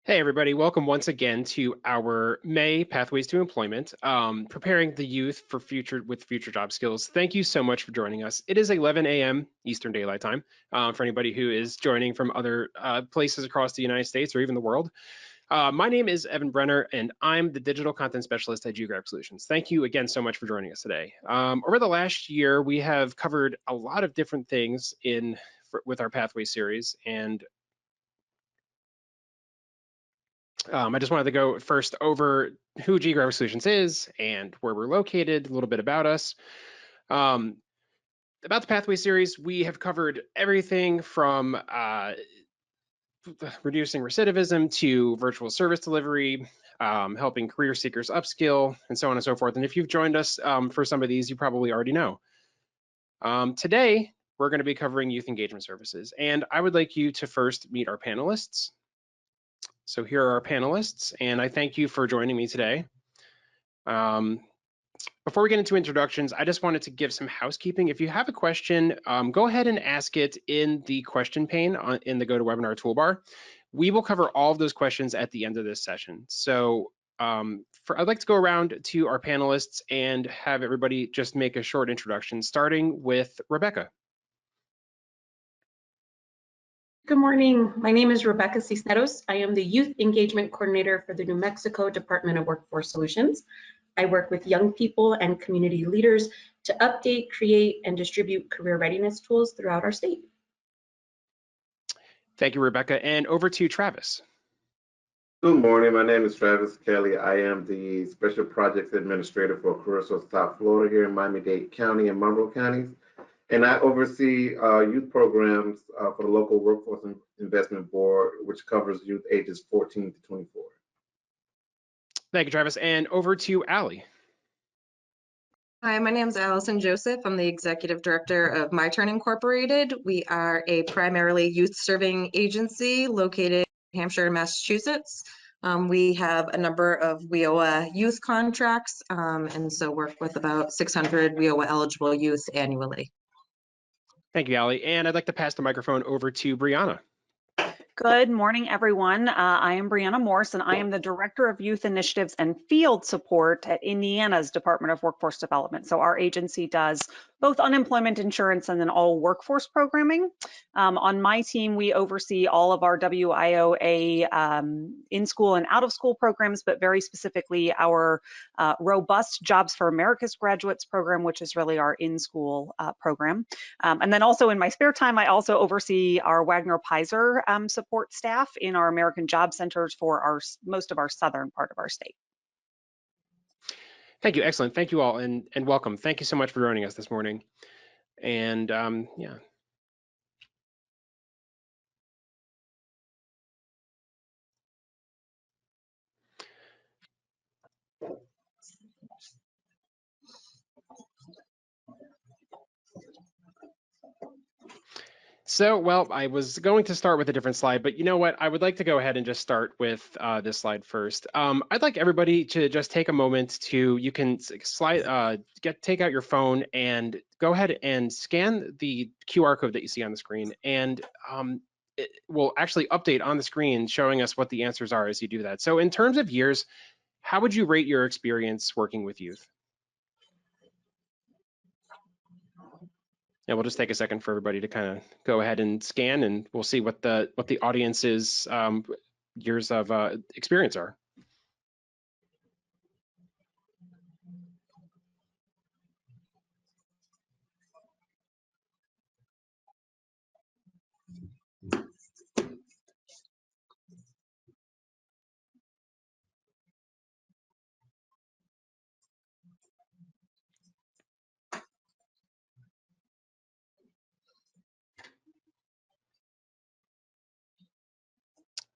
Hey everybody, welcome once again to our May Pathways to Employment, preparing the youth for future job skills. Thank you so much for joining us. It is 11 a.m. Eastern Daylight Time for anybody who is joining from other places across the United States or even the world. My name is Evan Brenner, and I'm the Digital Content Specialist at Geographic Solutions. Thank you again so much for joining us today. Over the last year, we have covered a lot of different things with our Pathway series, and I just wanted to go first over who Geographic Solutions is and where we're located, a little bit about us. About the Pathway series, we have covered everything from reducing recidivism to virtual service delivery, helping career seekers upskill, and so on and so forth. And if you've joined us for some of these, you probably already know. Today, we're going to be covering youth engagement services, and I would like you to first meet our panelists. So here are our panelists, and I thank you for joining me today. Before we get into introductions, I just wanted to give some housekeeping. If you have a question, go ahead and ask it in the question pane in the GoToWebinar toolbar. We will cover all of those questions at the end of this session. So I'd like to go around to our panelists and have everybody just make a short introduction, starting with Rebecca. Good morning. My name is Rebecca Cisneros. I am the Youth Engagement Coordinator for the New Mexico Department of Workforce Solutions. I work with young people and community leaders to update, create, and distribute career readiness tools throughout our state. Thank you, Rebecca. And over to Travis. Good morning. My name is Travis Kelly. I am the Special Projects Administrator for Career Source South Florida here in Miami-Dade County and Monroe counties. And I oversee youth programs for the local Workforce Investment Board, which covers youth ages 14 to 24. Thank you, Travis. And over to Allie. Hi, my name is Allison Joseph. I'm the Executive Director of My Turn Incorporated. We are a primarily youth-serving agency located in Hampshire and Massachusetts. We have a number of WIOA youth contracts, and so work with about 600 WIOA eligible youth annually. Thank you, Allie. And I'd like to pass the microphone over to Brianna. Good morning, everyone. I am Brianna Morse, and I am the Director of Youth Initiatives and Field Support at Indiana's Department of Workforce Development. So our agency does both unemployment insurance and then all workforce programming. On my team, we oversee all of our WIOA in-school and out-of-school programs, but very specifically our robust Jobs for America's Graduates program, which is really our in-school program. And then also in my spare time, I also oversee our Wagner-Pizer support staff in our American Job Centers for most of our southern part of our state. Thank you. Excellent. Thank you all, and welcome. Thank you so much for joining us this morning. And yeah. So, well, I was going to start with a different slide, but you know what? I would like to go ahead and just start with this slide first. I'd like everybody to just take a moment you can take out your phone and go ahead and scan the QR code that you see on the screen, and it will actually update on the screen showing us what the answers are as you do that. So in terms of years, how would you rate your experience working with youth? Yeah, we'll just take a second for everybody to kind of go ahead and scan, and we'll see what the audience's years of experience are.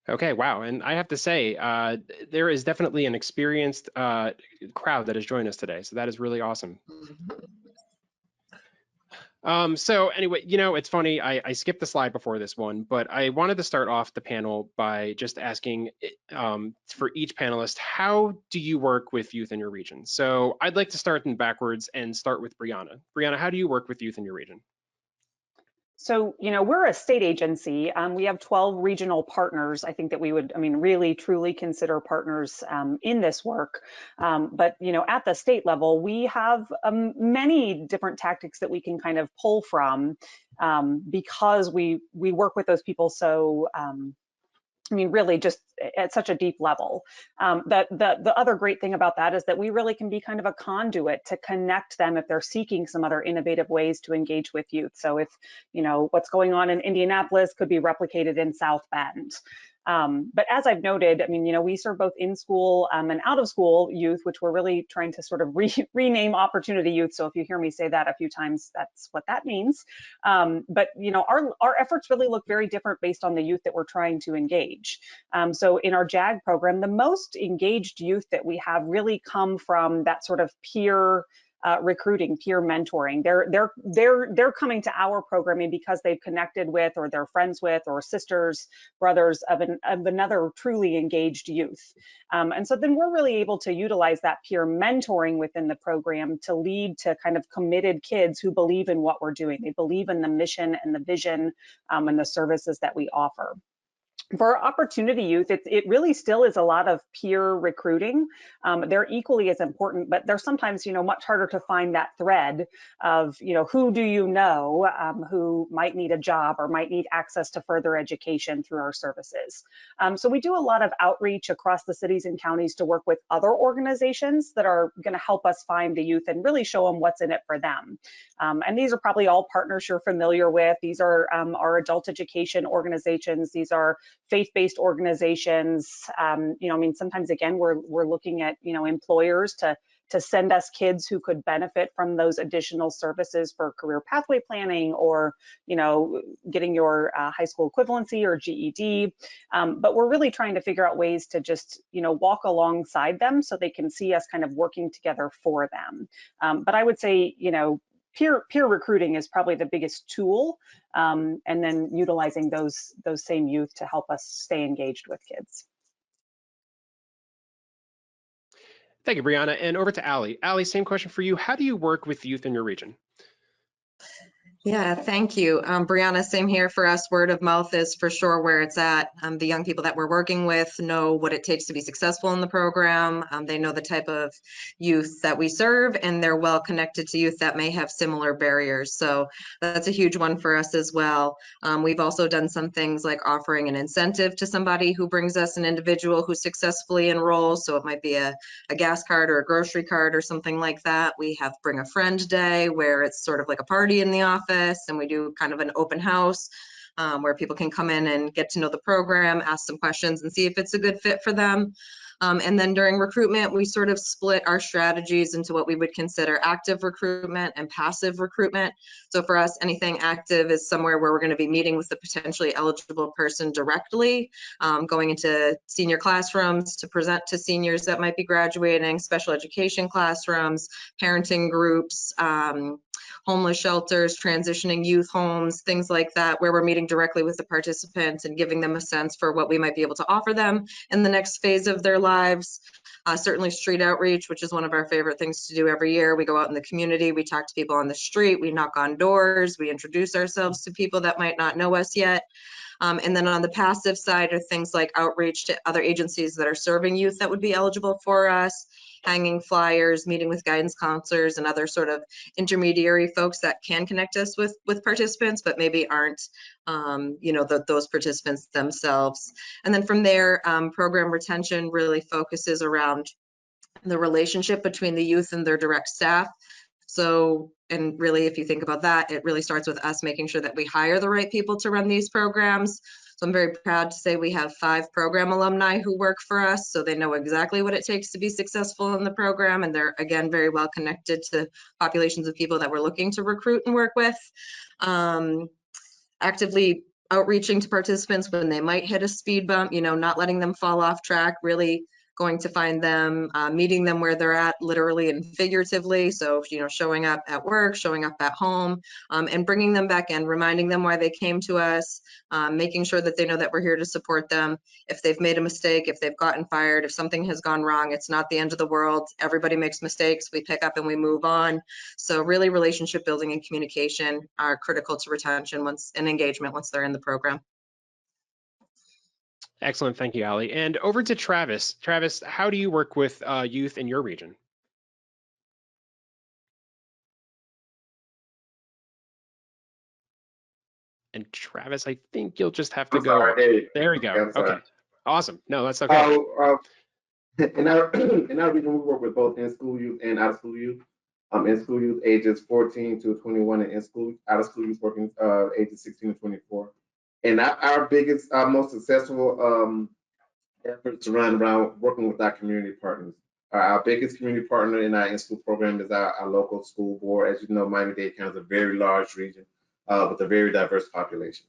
Okay, wow. And I have to say, there is definitely an experienced crowd that has joined us today. So that is really awesome. So anyway, you know, it's funny, I skipped the slide before this one, but I wanted to start off the panel by just asking for each panelist, how do you work with youth in your region? So I'd like to start in backwards and start with Brianna. Brianna, how do you work with youth in your region? So, we're a state agency. We have 12 regional partners. I think that we would, really truly consider partners in this work. But, at the state level, we have many different tactics that we can kind of pull from because we work with those people so really just at such a deep level. The other great thing about that is that we really can be kind of a conduit to connect them if they're seeking some other innovative ways to engage with youth. So if, what's going on in Indianapolis could be replicated in South Bend. But as I've noted, we serve both in school and out of school youth, which we're really trying to sort of rename opportunity youth. So if you hear me say that a few times, that's what that means. But our efforts really look very different based on the youth that we're trying to engage. So in our JAG program, the most engaged youth that we have really come from that sort of peer recruiting, peer mentoring. They're coming to our programming because they've connected with, or they're friends with, or sisters, brothers of another truly engaged youth. And so then we're really able to utilize that peer mentoring within the program to lead to kind of committed kids who believe in what we're doing. They believe in the mission and the vision and the services that we offer. For opportunity youth, it really still is a lot of peer recruiting. They're equally as important, but they're sometimes, much harder to find that thread of, who do you know who might need a job or might need access to further education through our services. So we do a lot of outreach across the cities and counties to work with other organizations that are going to help us find the youth and really show them what's in it for them. And these are probably all partners you're familiar with. These are our adult education organizations. These are faith-based organizations. Sometimes again, we're looking at, employers to send us kids who could benefit from those additional services for career pathway planning or, getting your high school equivalency or GED. But we're really trying to figure out ways to just, walk alongside them so they can see us kind of working together for them. But I would say, peer recruiting is probably the biggest tool, and then utilizing those same youth to help us stay engaged with kids. Thank you, Brianna. And over to Allie. Allie, same question for you. How do you work with youth in your region? Yeah, thank you. Brianna, same here for us. Word of mouth is for sure where it's at. The young people that we're working with know what it takes to be successful in the program. They know the type of youth that we serve, and they're well connected to youth that may have similar barriers. So that's a huge one for us as well. We've also done some things like offering an incentive to somebody who brings us an individual who successfully enrolls. So it might be a gas card or a grocery card or something like that. We have Bring a Friend Day, where it's sort of like a party in the office, and we do kind of an open house where people can come in and get to know the program, ask some questions, and see if it's a good fit for them. And then during recruitment, we sort of split our strategies into what we would consider active recruitment and passive recruitment. So for us, anything active is somewhere where we're going to be meeting with the potentially eligible person directly, going into senior classrooms to present to seniors that might be graduating, special education classrooms, parenting groups, homeless shelters, transitioning youth homes, things like that, where we're meeting directly with the participants and giving them a sense for what we might be able to offer them in the next phase of their lives. Certainly street outreach, which is one of our favorite things to do every year. We go out in the community, we talk to people on the street, we knock on doors, we introduce ourselves to people that might not know us yet. And then on the passive side are things like outreach to other agencies that are serving youth that would be eligible for us, hanging flyers, meeting with guidance counselors and other sort of intermediary folks that can connect us with participants, but maybe aren't, those participants themselves. And then from there, program retention really focuses around the relationship between the youth and their direct staff. So, and really, if you think about that, it really starts with us making sure that we hire the right people to run these programs. So I'm very proud to say we have 5 program alumni who work for us, so they know exactly what it takes to be successful in the program, and they're, again, very well connected to populations of people that we're looking to recruit and work with. Actively outreaching to participants when they might hit a speed bump, not letting them fall off track, really going to find them, meeting them where they're at, literally and figuratively. So, showing up at work, showing up at home, and bringing them back in, reminding them why they came to us, making sure that they know that we're here to support them. If they've made a mistake, if they've gotten fired, if something has gone wrong, it's not the end of the world. Everybody makes mistakes. We pick up and we move on. So really, relationship building and communication are critical to retention and engagement once they're in the program. Excellent, thank you, Allie. And over to Travis. Travis, how do you work with youth in your region? And Travis, I think you'll just have to I'm go. sorry, There we go. I'm sorry. Okay, awesome. No, that's okay. In our region, we work with both in-school youth and out-of-school youth. In-school youth ages 14 to 21, and in-school out-of-school youth working ages 16 to 24. And our biggest, most successful efforts around working with our community partners. Our biggest community partner in our in-school program is our local school board. As you know, Miami-Dade County is a very large region with a very diverse population.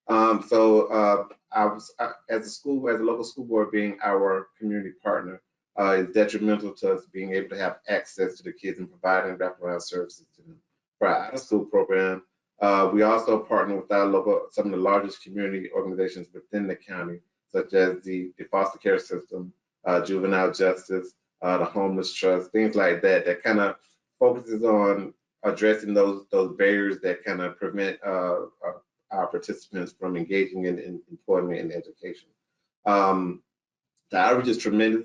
As a local school board, being our community partner is detrimental to us being able to have access to the kids and providing wraparound services to them. For our out-of-school program, we also partner with some of the largest community organizations within the county, such as the foster care system, juvenile justice, the homeless trust, things like that, that kind of focuses on addressing those barriers that kind of prevent our participants from engaging in employment and education. The outreach is tremendous.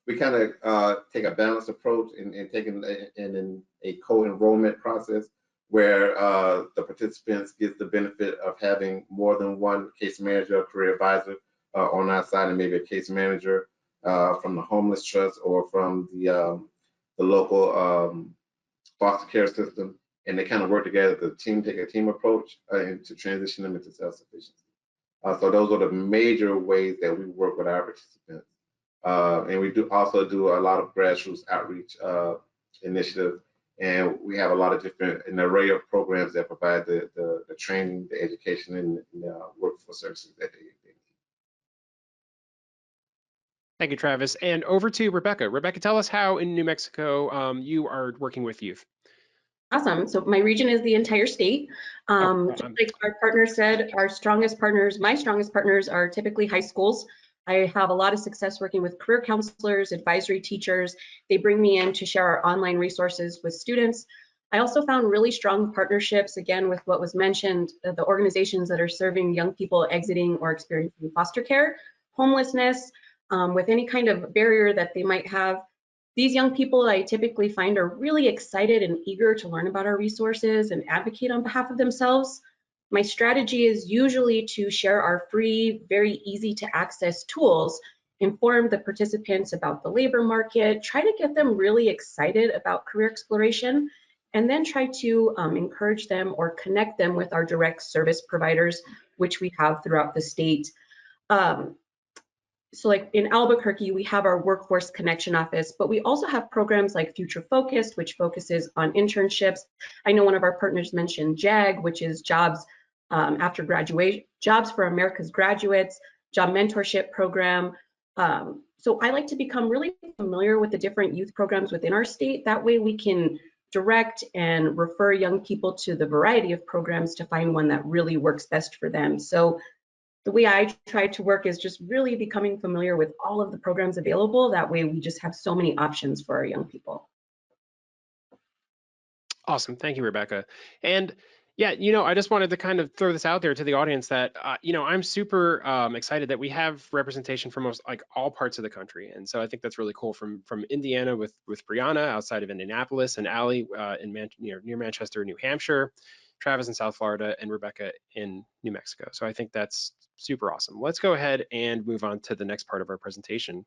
We kind of take a balanced approach in taking in a co-enrollment process where the participants get the benefit of having more than one case manager or career advisor on our side, and maybe a case manager from the homeless trust or from the local foster care system, and they kind of work together as a team, take a team approach and to transition them into self-sufficiency. So those are the major ways that we work with our participants. And we also do a lot of grassroots outreach initiatives, and we have a lot of an array of programs that provide the training, the education, and workforce services that they need. Thank you, Travis. And over to Rebecca. Rebecca, tell us how in New Mexico you are working with youth. Awesome. So my region is the entire state. Just like our partner said, my strongest partners are typically high schools. I have a lot of success working with career counselors, advisory teachers. They bring me in to share our online resources with students. I also found really strong partnerships, again, with what was mentioned, the organizations that are serving young people exiting or experiencing foster care, homelessness, with any kind of barrier that they might have. These young people I typically find are really excited and eager to learn about our resources and advocate on behalf of themselves. My strategy is usually to share our free, very easy to access tools, inform the participants about the labor market, try to get them really excited about career exploration, and then try to encourage them or connect them with our direct service providers, which we have throughout the state. So like in Albuquerque, we have our Workforce Connection Office, but we also have programs like Future Focused, which focuses on internships. I know one of our partners mentioned JAG, which is Jobs After Graduation, Jobs for America's Graduates, Job Mentorship Program. So I like to become really familiar with the different youth programs within our state. That way we can direct and refer young people to the variety of programs to find one that really works best for them. So the way I try to work is just really becoming familiar with all of the programs available. That way we just have so many options for our young people. Awesome. Thank you, Rebecca. And yeah, I just wanted to kind of throw this out there to the audience that, I'm super excited that we have representation from all parts of the country. And so I think that's really cool from Indiana with Brianna outside of Indianapolis, and Allie near Manchester, New Hampshire, Travis in South Florida, and Rebecca in New Mexico. So I think that's super awesome. Let's go ahead and move on to the next part of our presentation.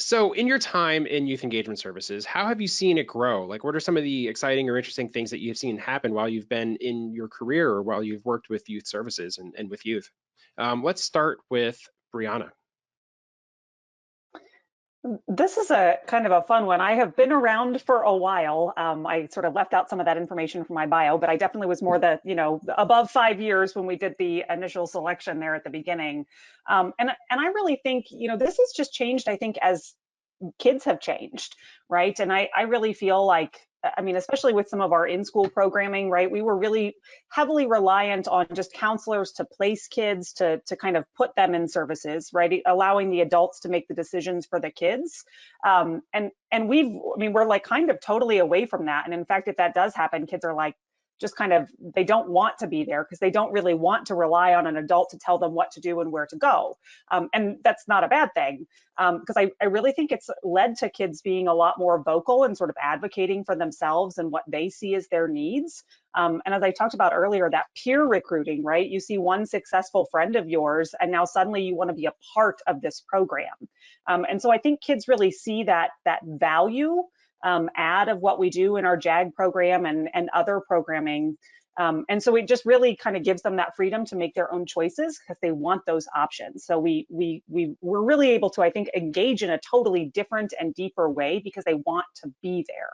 So in your time in youth engagement services, how have you seen it grow? Like, what are some of the exciting or interesting things that you've seen happen while you've been in your career or while you've worked with youth services and with youth? Let's start with Brianna. This is a kind of a fun one. I have been around for a while. I sort of left out some of that information from my bio, but I definitely was more the, above 5 years when we did the initial selection there at the beginning. And I really think, this has just changed, I think, as kids have changed, right? And I really feel like, I mean, especially with some of our in-school programming, right? We were really heavily reliant on just counselors to place kids, to kind of put them in services, right? Allowing the adults to make the decisions for the kids. And we're like kind of totally away from that. And in fact, if that does happen, kids are like, just kind of, they don't want to be there because they don't really want to rely on an adult to tell them what to do and where to go. And that's not a bad thing, because I really think it's led to kids being a lot more vocal and sort of advocating for themselves and what they see as their needs. And as I talked about earlier, that peer recruiting, right? You see one successful friend of yours, and now suddenly you want to be a part of this program. And so I think kids really see that value add of what we do in our JAG program and other programming. And so it just really kind of gives them that freedom to make their own choices because they want those options. So we're really able to, I think, engage in a totally different and deeper way because they want to be there.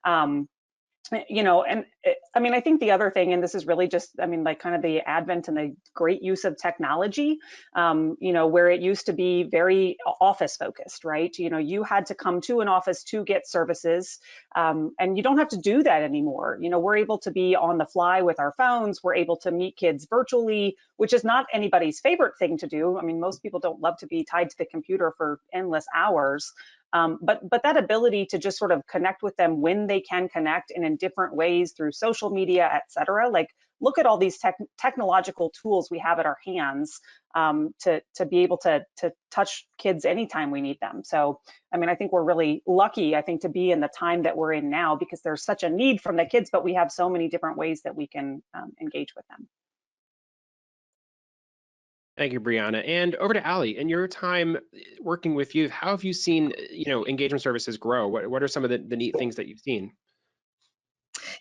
And I mean, I think the other thing, and this is really just, I mean, like kind of the advent and the great use of technology, where it used to be very office focused, right? You had to come to an office to get services, and you don't have to do that anymore. We're able to be on the fly with our phones. We're able to meet kids virtually, which is not anybody's favorite thing to do. I mean, most people don't love to be tied to the computer for endless hours. But that ability to just sort of connect with them when they can connect and in different ways through social media, et cetera, like look at all these technological tools we have at our hands to be able to touch kids anytime we need them. So, I mean, I think we're really lucky, I think, to be in the time that we're in now because there's such a need from the kids, but we have so many different ways that we can engage with them. Thank you, Brianna. And over to Ali. In your time working with youth, how have you seen, engagement services grow? What are some of the neat things that you've seen?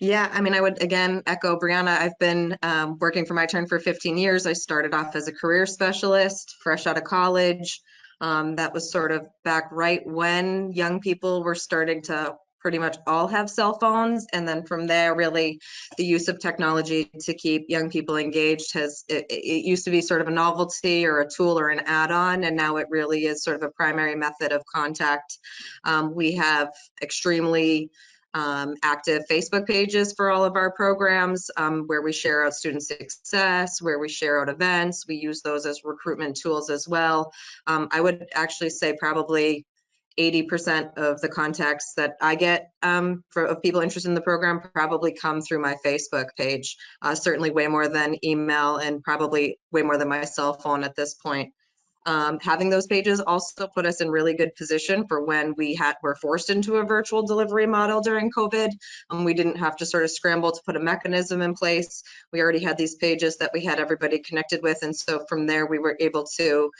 Yeah, I mean, I would again echo Brianna. I've been working for My Turn for 15 years. I started off as a career specialist, fresh out of college. That was sort of back right when young people were starting to pretty much all have cell phones. And then from there, really, the use of technology to keep young people engaged it used to be sort of a novelty or a tool or an add-on, and now it really is sort of a primary method of contact. We have extremely active Facebook pages for all of our programs, where we share out student success, where we share out events. We use those as recruitment tools as well. I would actually say probably 80% of the contacts that I get of people interested in the program probably come through my Facebook page. Certainly way more than email and probably way more than my cell phone at this point. Having those pages also put us in really good position for when were forced into a virtual delivery model during COVID. We didn't have to sort of scramble to put a mechanism in place. We already had these pages that we had everybody connected with. And so from there, we were able to,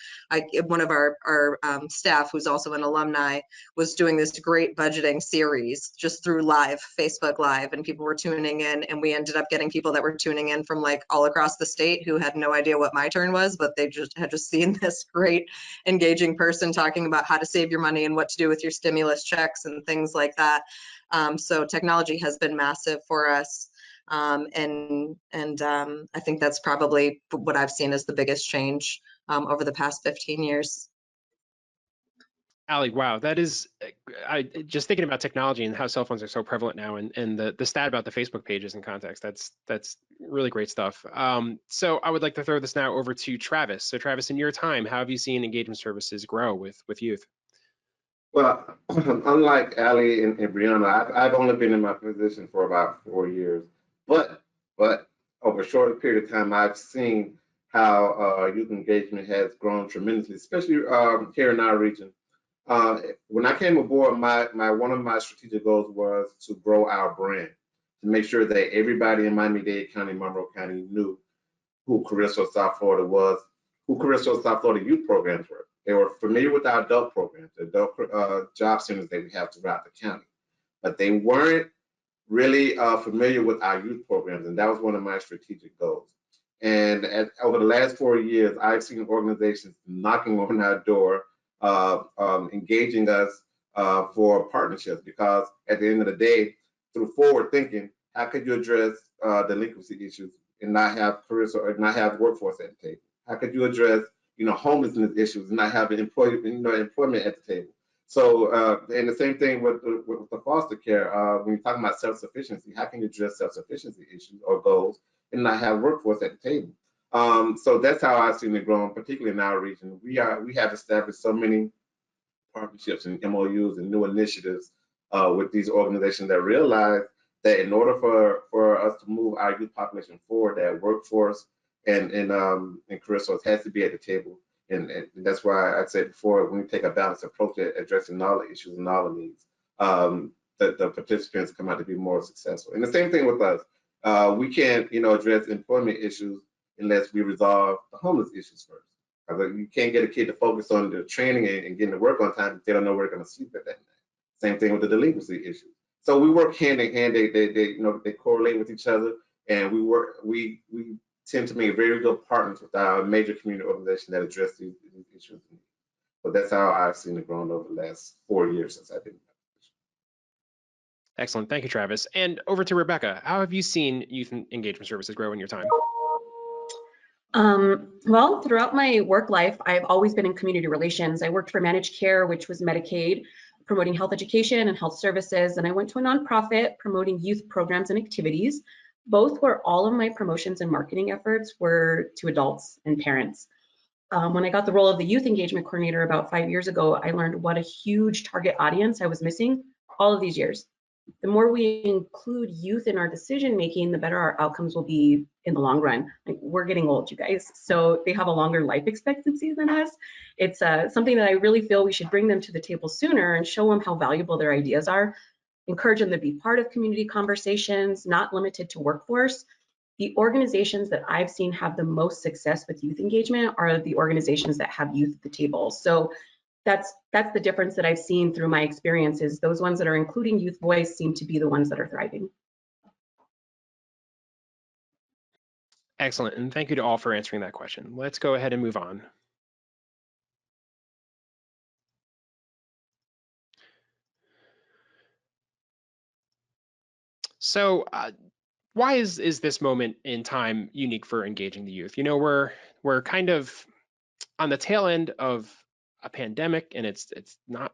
one of our staff, who's also an alumni, was doing this great budgeting series just through Facebook Live, and people were tuning in, and we ended up getting people that were tuning in from like all across the state who had no idea what My Turn was, but they had just seen this great engaging person talking about how to save your money and what to do with your stimulus checks and things like that. So technology has been massive for us. And I think that's probably what I've seen as the biggest change over the past 15 years. Ali, wow, that is, I just thinking about technology and how cell phones are so prevalent now, and the stat about the Facebook pages in context, that's really great stuff. So I would like to throw this now over to Travis. So Travis, in your time, how have you seen engagement services grow with youth? Well, unlike Ali and Brianna, I've only been in my position for about 4 years, but over a shorter period of time, I've seen how youth engagement has grown tremendously, especially here in our region. When I came aboard, one of my strategic goals was to grow our brand, to make sure that everybody in Miami-Dade County, Monroe County knew who Career Source South Florida was, who Career Source South Florida youth programs were. They were familiar with our adult programs, the adult job centers that we have throughout the county, but they weren't really familiar with our youth programs, and that was one of my strategic goals. And over the last 4 years, I've seen organizations knocking on our door, engaging us for partnerships, because at the end of the day, through forward thinking, how could you address delinquency issues and not have careers or not have workforce at the table? How could you address, homelessness issues and not have employment at the table? So, and the same thing with the foster care. When you're talking about self-sufficiency, how can you address self-sufficiency issues or goals and not have workforce at the table? So that's how I've seen it growing, particularly in our region. We have established so many partnerships and MOUs and new initiatives with these organizations that realize that in order for us to move our youth population forward, that workforce and career source has to be at the table. And that's why I said before, when we take a balanced approach at addressing all the issues and all the needs, the participants come out to be more successful. And the same thing with us. We can't, address employment issues unless we resolve the homeless issues first. You can't get a kid to focus on the training and getting to work on time if they don't know where they're going to sleep at that night. Same thing with the delinquency issue. So we work hand in hand. They correlate with each other, and we tend to make very good partners with our major community organizations that address these issues. So that's how I've seen it growing over the last 4 years since I've been. Excellent. Thank you, Travis. And over to Rebecca. How have you seen youth engagement services grow in your time? Well, throughout my work life, I've always been in community relations. I worked for managed care, which was Medicaid, promoting health education and health services. And I went to a nonprofit promoting youth programs and activities, both where all of my promotions and marketing efforts were to adults and parents. When I got the role of the youth engagement coordinator about 5 years ago, I learned what a huge target audience I was missing all of these years. The more we include youth in our decision making, the better our outcomes will be in the long run. Like, we're getting old, you guys, so they have a longer life expectancy than us. It's something that I really feel we should bring them to the table sooner and show them how valuable their ideas are, encourage them to be part of community conversations, not limited to workforce. The organizations that I've seen have the most success with youth engagement are the organizations that have youth at the table. So that's the difference that I've seen through my experiences. Those ones that are including youth voice seem to be the ones that are thriving. Excellent. And thank you to all for answering that question. Let's go ahead and move on. So why is this moment in time unique for engaging the youth? We're kind of on the tail end of a pandemic, and it's not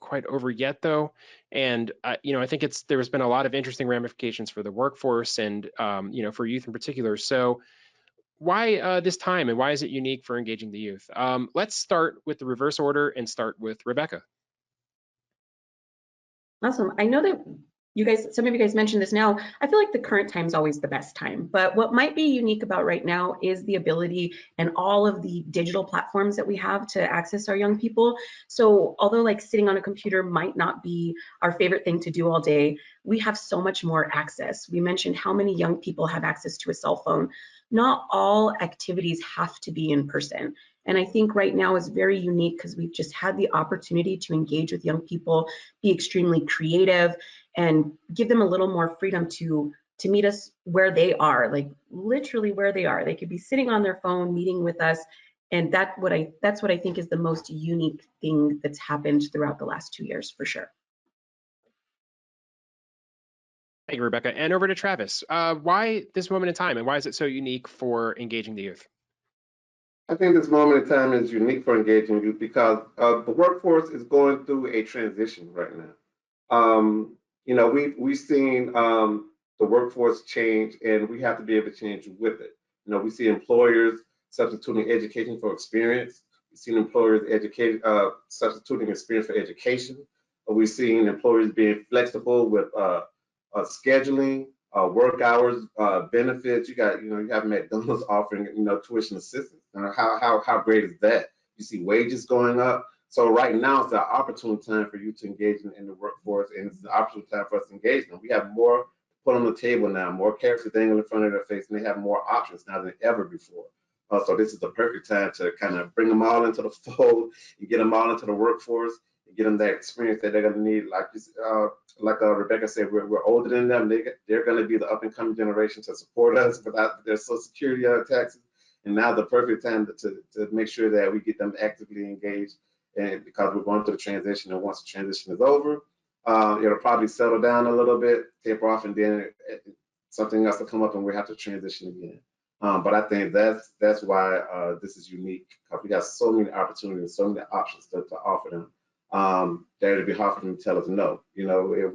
quite over yet though. And I think there's been a lot of interesting ramifications for the workforce and for youth in particular. So why this time, and why is it unique for engaging the youth? Let's start with the reverse order and start with Rebecca. Awesome. I know that some of you guys mentioned this now. I feel like the current time is always the best time, but what might be unique about right now is the ability and all of the digital platforms that we have to access our young people. So although like sitting on a computer might not be our favorite thing to do all day, we have so much more access. We mentioned how many young people have access to a cell phone. Not all activities have to be in person. And I think right now is very unique because we've just had the opportunity to engage with young people, be extremely creative, and give them a little more freedom to meet us where they are, like literally where they are. They could be sitting on their phone meeting with us, and that's what I think is the most unique thing that's happened throughout the last 2 years, for sure. Thank you, Rebecca. And over to Travis. Why this moment in time, and why is it so unique for engaging the youth? I think this moment in time is unique for engaging youth because the workforce is going through a transition right now. We've seen the workforce change, and we have to be able to change with it. We see employers substituting education for experience. We've seen employers substituting experience for education. We've seen employers being flexible with scheduling, work hours, benefits. You have McDonald's offering, tuition assistance. How great is that? You see wages going up. So right now it's an opportune time for you to engage in the workforce, and it's an opportune time for us to engage them. We have more to put on the table now, more characters dangling in front of their face, and they have more options now than ever before. So this is the perfect time to kind of bring them all into the fold and get them all into the workforce and get them that experience that they're going to need. Like Rebecca said, we're older than them. They're going to be the up and coming generation to support us without their Social Security taxes. And now the perfect time to make sure that we get them actively engaged and because we're going through the transition, and once the transition is over, it'll probably settle down a little bit, taper off, and then something else will come up, and we have to transition again. But I think that's why this is unique, because we got so many opportunities, so many options to offer them. That it'd be hard for them to tell us no. If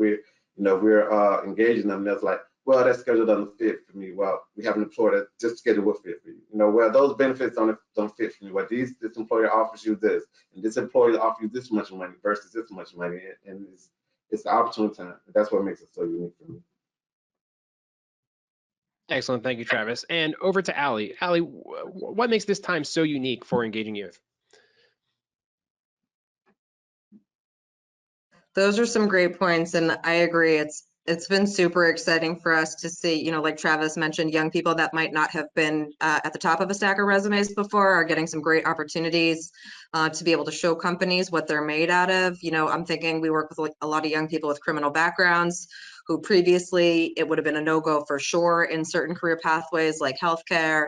we're engaging them, that's like, well, that schedule doesn't fit for me. Well, we have an employer that this schedule will fit for you. Well, those benefits don't fit for me. Well, this employer offers you this, and this employer offers you this much money versus this much money, and it's the opportunity time. That's what makes it so unique for me. Excellent. Thank you, Travis. And over to Allie. Allie, what makes this time so unique for engaging youth? Those are some great points, and I agree. It's been super exciting for us to see, like Travis mentioned, young people that might not have been at the top of a stack of resumes before are getting some great opportunities to be able to show companies what they're made out of. I'm thinking we work with a lot of young people with criminal backgrounds who previously it would have been a no-go for sure in certain career pathways like healthcare,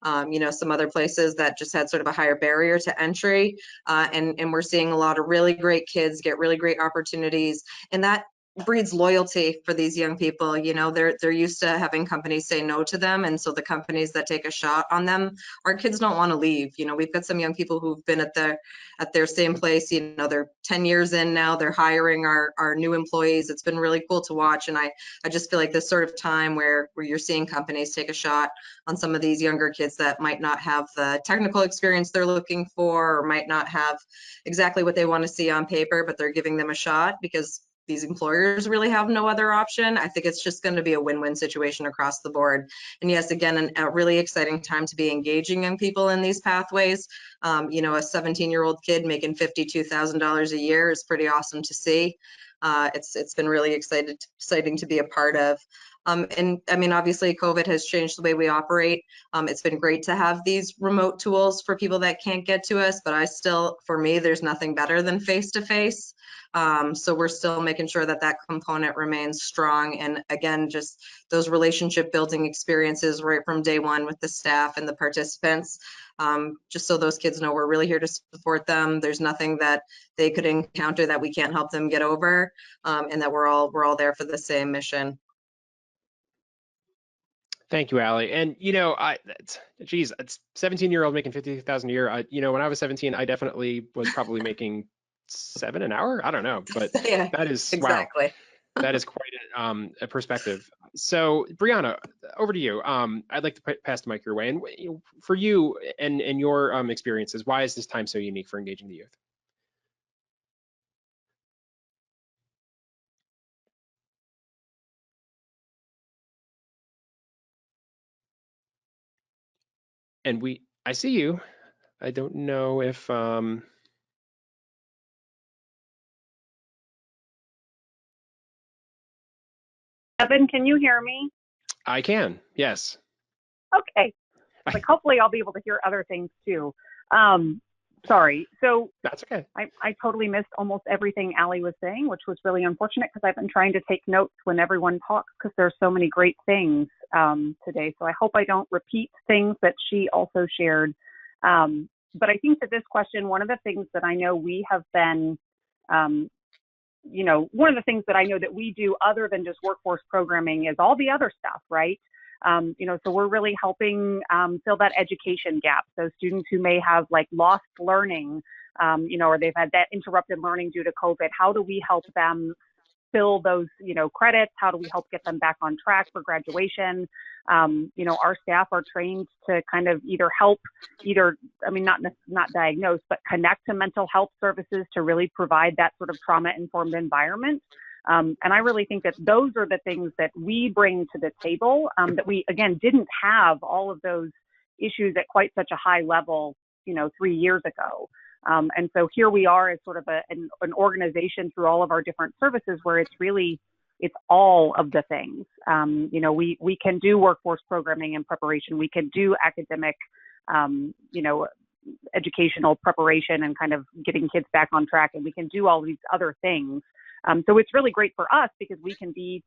some other places that just had sort of a higher barrier to entry. And we're seeing a lot of really great kids get really great opportunities, and that breeds loyalty for these young people. They're used to having companies say no to them, and so the companies that take a shot on them, our kids don't want to leave. We've got some young people who've been at their same place. They're 10 years in now. They're hiring our new employees. It's been really cool to watch, and I just feel like this sort of time where you're seeing companies take a shot on some of these younger kids that might not have the technical experience they're looking for, or might not have exactly what they want to see on paper, but they're giving them a shot because these employers really have no other option. I think it's just going to be a win-win situation across the board. And yes, again, a really exciting time to be engaging young people in these pathways. A 17-year-old kid making $52,000 a year is pretty awesome to see. It's been really exciting to be a part of. And I mean, obviously COVID has changed the way we operate. It's been great to have these remote tools for people that can't get to us, but for me, there's nothing better than face-to-face. So we're still making sure that component remains strong. And again, just those relationship building experiences right from day one with the staff and the participants, just so those kids know we're really here to support them. There's nothing that they could encounter that we can't help them get over, and that we're all there for the same mission. Thank you, Allie. And geez, it's 17-year-old making 50,000 a year. When I was 17, I definitely was probably making $7 an hour. I don't know, but Yeah, that is exactly. Wow. That is quite a perspective. So, Brianna, over to you. I'd like to pass the mic your way. And for you and your experiences, why is this time so unique for engaging the youth? And I see you. I don't know if Evan, can you hear me? I can. Yes. Okay. Like, hopefully I'll be able to hear other things too. Sorry. So That's okay. I totally missed almost everything Allie was saying, which was really unfortunate because I've been trying to take notes when everyone talks because there's so many great things today. So I hope I don't repeat things that she also shared. But I think that this question, one of the things that I know we have been, one of the things that I know that we do other than just workforce programming is all the other stuff, right? So we're really helping fill that education gap. So students who may have like lost learning, or they've had that interrupted learning due to COVID, how do we help them fill those, credits? How do we help get them back on track for graduation? Our staff are trained to kind of not diagnose, but connect to mental health services to really provide that sort of trauma-informed environment. And I really think that those are the things that we bring to the table, that we, again, didn't have all of those issues at quite such a high level, 3 years ago. And so here we are as sort of an organization through all of our different services where it's all of the things. We can do workforce programming and preparation. We can do academic, educational preparation and kind of getting kids back on track. And we can do all these other things. So it's really great for us because we can be,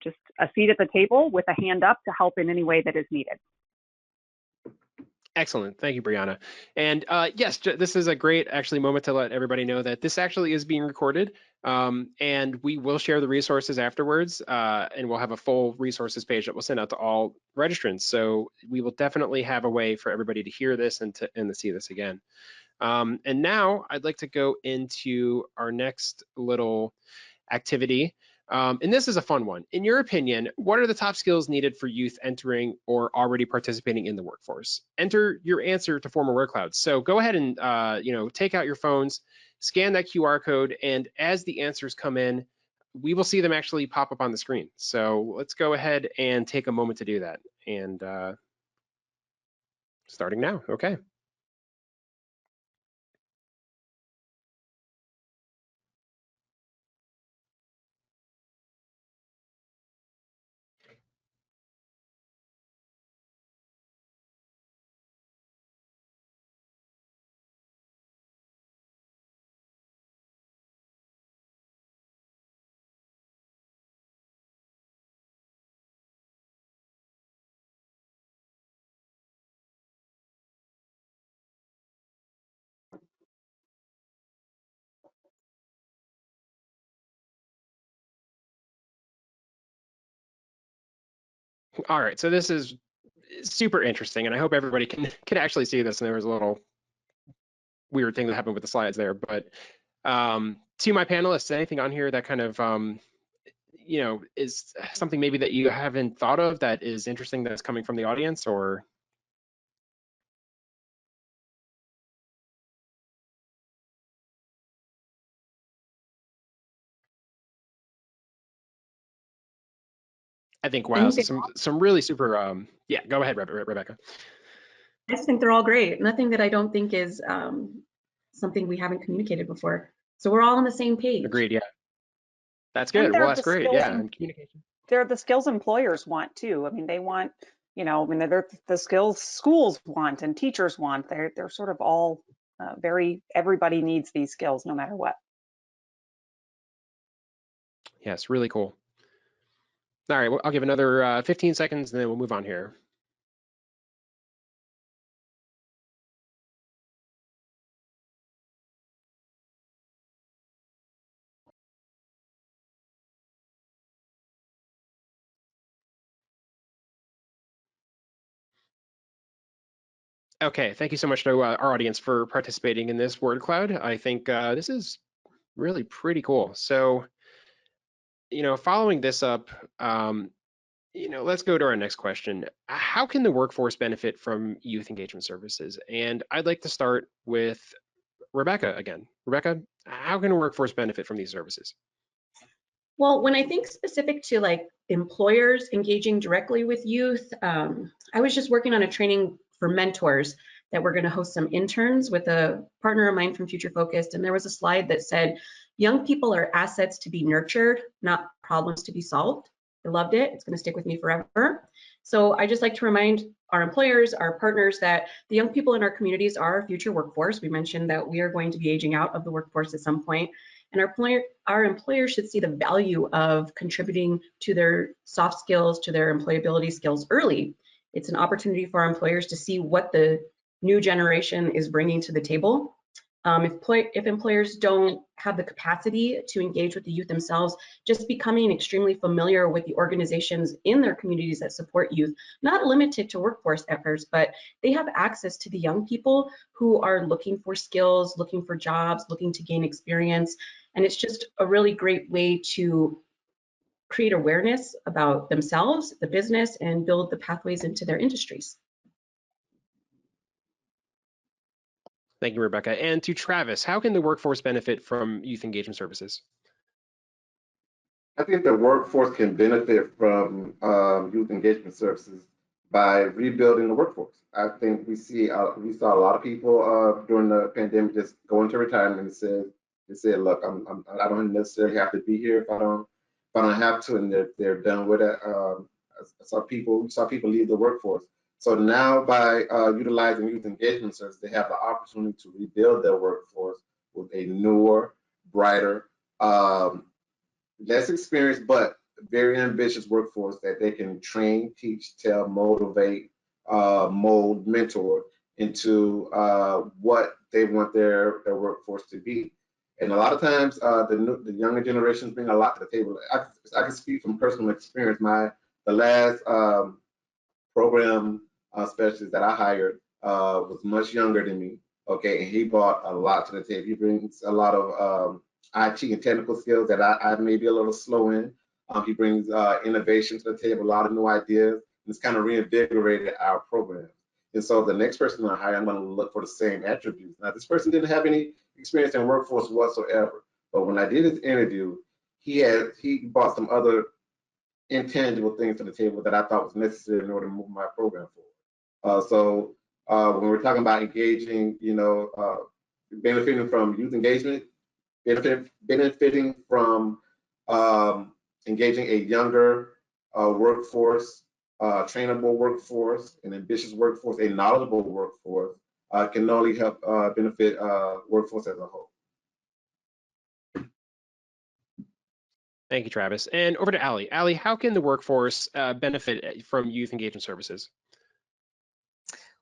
just a seat at the table with a hand up to help in any way that is needed. Excellent. Thank you, Brianna. And yes, this is a great actually moment to let everybody know that this actually is being recorded. And we will share the resources afterwards, and we'll have a full resources page that we'll send out to all registrants. So we will definitely have a way for everybody to hear this and to see this again. And now I'd like to go into our next little activity. And this is a fun one. In your opinion, what are the top skills needed for youth entering or already participating in the workforce? Enter your answer to form a word cloud. So go ahead and take out your phones, scan that QR code, and as the answers come in, we will see them actually pop up on the screen. So let's go ahead and take a moment to do that. And starting now, okay. All right, so this is super interesting, and I hope everybody can actually see this. And there was a little weird thing that happened with the slides there, but to my panelists, anything on here that kind of is something maybe that you haven't thought of that is interesting that's coming from the audience, or I think wow, so some really super yeah, go ahead, Rebecca. I just think they're all great. Nothing that I don't think is something we haven't communicated before. So we're all on the same page. Agreed, yeah. That's And good. Well, that's great. Yeah, and communication. They're the skills employers want too. I mean, they want, they're the skills schools want and teachers want. They're sort of all everybody needs these skills no matter what. Yes, really cool. All right, well, I'll give another 15 seconds and then we'll move on here. Okay, thank you so much to our audience for participating in this word cloud. I think this is really pretty cool. So, following this up, let's go to our next question. How can the workforce benefit from youth engagement services? And I'd like to start with Rebecca again. Rebecca, how can a workforce benefit from these services? Well, when I think specific to like employers engaging directly with youth, I was just working on a training for mentors that we're going to host some interns with a partner of mine from Future Focused. And there was a slide that said, young people are assets to be nurtured, not problems to be solved. I loved it. It's going to stick with me forever. So I just like to remind our employers, our partners, that the young people in our communities are our future workforce. We mentioned that we are going to be aging out of the workforce at some point. And our employers should see the value of contributing to their soft skills, to their employability skills early. It's an opportunity for our employers to see what the new generation is bringing to the table. If employers don't have the capacity to engage with the youth themselves, just becoming extremely familiar with the organizations in their communities that support youth, not limited to workforce efforts, but they have access to the young people who are looking for skills, looking for jobs, looking to gain experience. And it's just a really great way to create awareness about themselves, the business, and build the pathways into their industries. Thank you, Rebecca. And to Travis, how can the workforce benefit from youth engagement services? I think the workforce can benefit from youth engagement services by rebuilding the workforce. I think we saw a lot of people during the pandemic just go into retirement and said, look, I don't necessarily have to be here if I don't have to, and they're done with it. I saw people leave the workforce. So now by utilizing youth engagement services, they have the opportunity to rebuild their workforce with a newer, brighter, less experienced, but very ambitious workforce that they can train, teach, tell, motivate, mold, mentor, into what they want their workforce to be. And a lot of times, the younger generations bring a lot to the table. I can speak from personal experience. The last program specialist that I hired was much younger than me. Okay, and he brought a lot to the table. He brings a lot of IT and technical skills that I may be a little slow in. He brings innovation to the table, a lot of new ideas, and it's kind of reinvigorated our program. And so the next person I hire, I'm going to look for the same attributes. Now, this person didn't have any experience in workforce whatsoever, but when I did his interview, he brought some other intangible things to the table that I thought was necessary in order to move my program forward. When we're talking about engaging, benefiting from youth engagement, benefiting from engaging a younger workforce, trainable workforce, an ambitious workforce, a knowledgeable workforce, can only help benefit workforce as a whole. Thank you, Travis. And over to Ali. Ali, how can the workforce benefit from youth engagement services?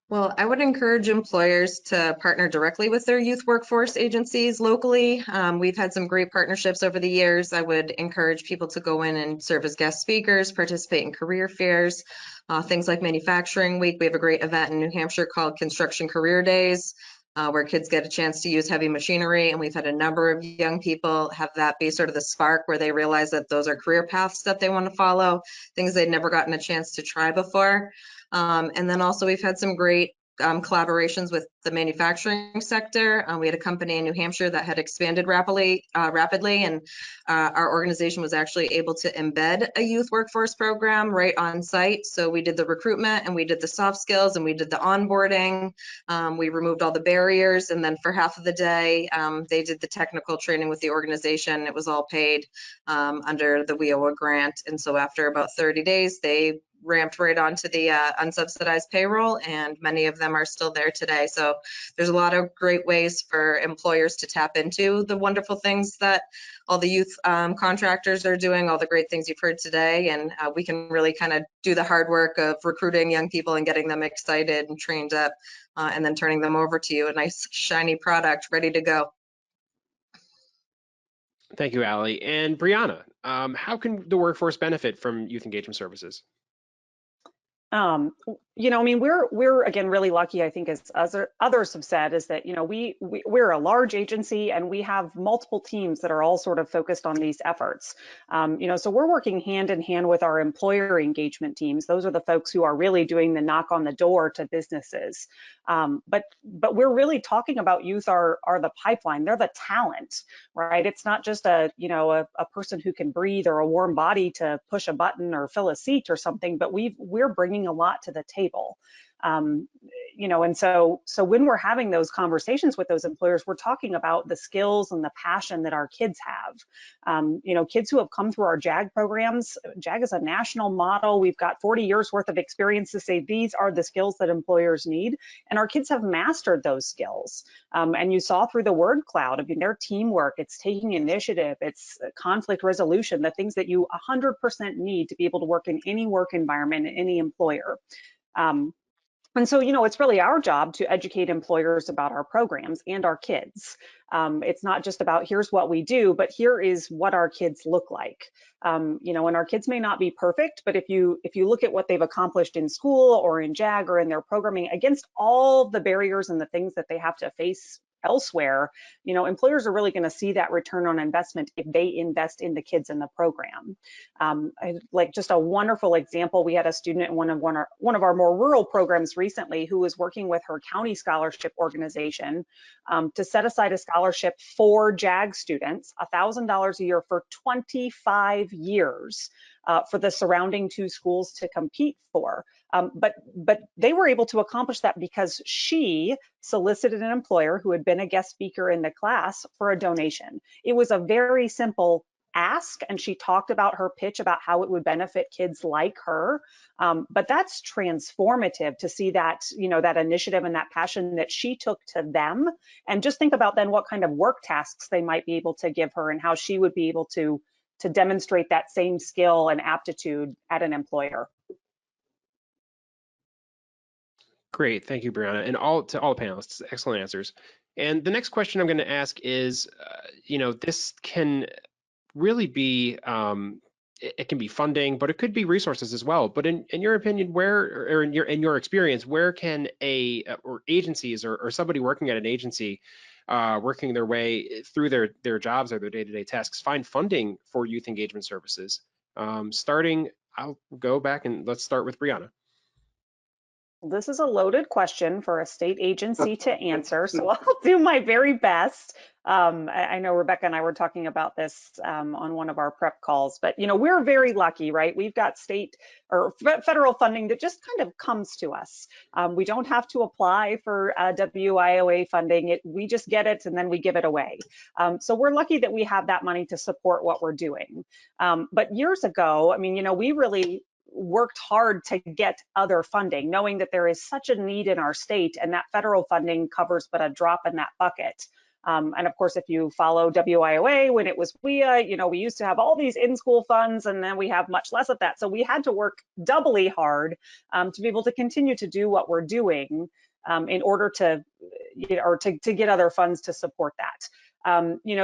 Well, I would encourage employers to partner directly with their youth workforce agencies locally. We've had some great partnerships over the years. I would encourage people to go in and serve as guest speakers, participate in career fairs, things like Manufacturing Week. We have a great event in New Hampshire called Construction Career Days, where kids get a chance to use heavy machinery. And we've had a number of young people have that be sort of the spark where they realize that those are career paths that they want to follow, things they'd never gotten a chance to try before. And then also we've had some great collaborations with the manufacturing sector. We had a company in New Hampshire that had expanded rapidly, and our organization was actually able to embed a youth workforce program right on site. So we did the recruitment and we did the soft skills and we did the onboarding. We removed all the barriers, and then for half of the day, they did the technical training with the organization. It was all paid under the WIOA grant. And so after about 30 days, they ramped right onto the unsubsidized payroll, and many of them are still there today. So there's a lot of great ways for employers to tap into the wonderful things that all the youth contractors are doing, all the great things you've heard today, and we can really kind of do the hard work of recruiting young people and getting them excited and trained up, and then turning them over to you, a nice shiny product ready to go. Thank you, Ali. And Brianna, how can the workforce benefit from youth engagement services? I mean, we're again really lucky, I think, as others have said, is that, we're a large agency and we have multiple teams that are all sort of focused on these efforts. So we're working hand in hand with our employer engagement teams. Those are the folks who are really doing the knock on the door to businesses. But we're really talking about youth are the pipeline. They're the talent, right? It's not just a person who can breathe or a warm body to push a button or fill a seat or something, but we're bringing a lot to the table. And so when we're having those conversations with those employers, we're talking about the skills and the passion that our kids have. Kids who have come through our JAG programs. JAG is a national model. We've got 40 years worth of experience to say these are the skills that employers need, and our kids have mastered those skills. And you saw through the word cloud, I mean, their teamwork, it's taking initiative, it's conflict resolution, the things that you 100% need to be able to work in any work environment, in any employer. And so, it's really our job to educate employers about our programs and our kids. It's not just about here's what we do, but here is what our kids look like. And our kids may not be perfect, but if you look at what they've accomplished in school or in JAG or in their programming against all the barriers and the things that they have to face elsewhere, employers are really going to see that return on investment if they invest in the kids in the program. Like just a wonderful example, we had a student in one of our more rural programs recently who was working with her county scholarship organization to set aside a scholarship for JAG students, $1,000 a year for 25 years for the surrounding two schools to compete for. But they were able to accomplish that because she solicited an employer who had been a guest speaker in the class for a donation. It was a very simple ask, and she talked about her pitch about how it would benefit kids like her. But that's transformative to see that, that initiative and that passion that she took to them. And just think about then what kind of work tasks they might be able to give her and how she would be able to demonstrate that same skill and aptitude at an employer. Great, thank you, Brianna, and all to all the panelists. Excellent answers. And the next question I'm going to ask is, this can really be it can be funding, but it could be resources as well. But in your opinion, where or in your experience, where can or agencies or somebody working at an agency working their way through their jobs or their day-to-day tasks find funding for youth engagement services? I'll go back and let's start with Brianna. This is a loaded question for a state agency to answer, so I'll do my very best. I know Rebecca and I were talking about this on one of our prep calls, but we're very lucky, right? We've got state or federal funding that just kind of comes to us. We don't have to apply for WIOA funding. We just get it and then we give it away. So we're lucky that we have that money to support what we're doing. But years ago, I mean, we really worked hard to get other funding, knowing that there is such a need in our state and that federal funding covers but a drop in that bucket. And of course, if you follow WIOA, when it was WIA, we used to have all these in-school funds and then we have much less of that. So we had to work doubly hard to be able to continue to do what we're doing in order to get other funds to support that.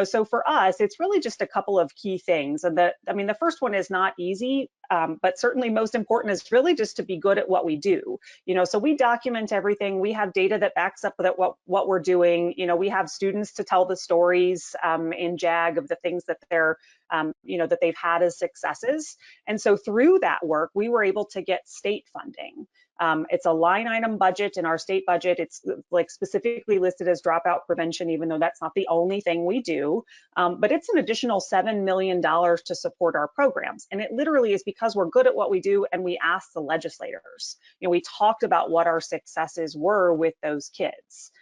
So for us, it's really just a couple of key things. And the first one is not easy, but certainly most important is really just to be good at what we do. So we document everything. We have data that backs up that what we're doing. We have students to tell the stories in JAG of the things that they're, that they've had as successes. And so through that work, we were able to get state funding. It's a line item budget in our state budget. It's like specifically listed as dropout prevention, even though that's not the only thing we do. But it's an additional $7 million to support our programs. And it literally is because we're good at what we do and we asked the legislators. We talked about what our successes were with those kids.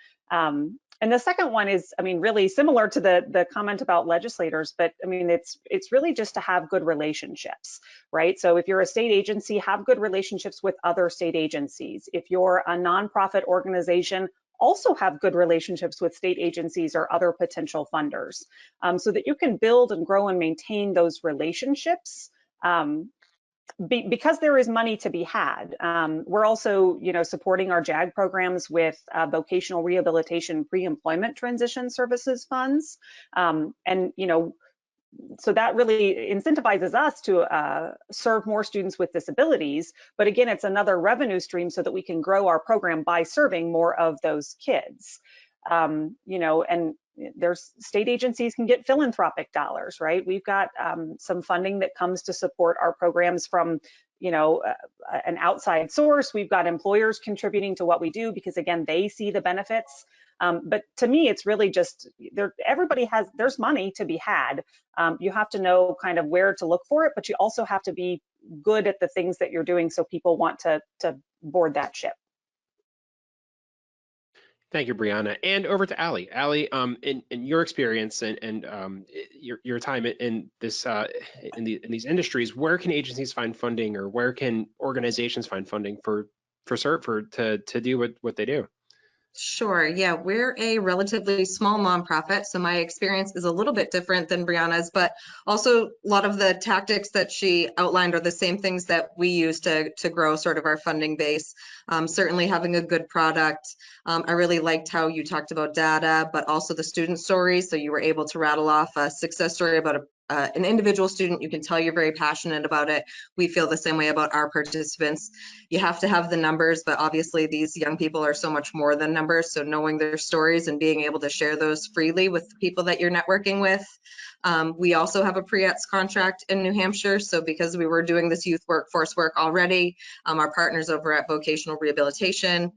And the second one is, really similar to the comment about legislators, but it's really just to have good relationships, right? So if you're a state agency, have good relationships with other state agencies. If you're a nonprofit organization, also have good relationships with state agencies or other potential funders, so that you can build and grow and maintain those relationships. Because there is money to be had. We're also, supporting our JAG programs with vocational rehabilitation pre-employment transition services funds. So that really incentivizes us to serve more students with disabilities. But again, it's another revenue stream so that we can grow our program by serving more of those kids. And there's state agencies can get philanthropic dollars, right? We've got some funding that comes to support our programs from, an outside source. We've got employers contributing to what we do because again, they see the benefits. But to me, it's really just there's money to be had. You have to know kind of where to look for it, but you also have to be good at the things that you're doing so people want to board that ship. Thank you, Brianna. And over to Allie. Allie, in your experience and your time in this in these industries, where can agencies find funding, or where can organizations find funding to do what they do? Sure. Yeah, we're a relatively small nonprofit, so my experience is a little bit different than Brianna's, but also a lot of the tactics that she outlined are the same things that we use to grow sort of our funding base. Certainly having a good product. I really liked how you talked about data, but also the student stories. So you were able to rattle off a success story about an individual student. You can tell you're very passionate about it. We feel the same way about our participants. You have to have the numbers, but obviously these young people are so much more than numbers. So knowing their stories and being able to share those freely with the people that you're networking with. We also have a pre-ETS contract in New Hampshire. So because we were doing this youth workforce work already, our partners over at Vocational Rehabilitation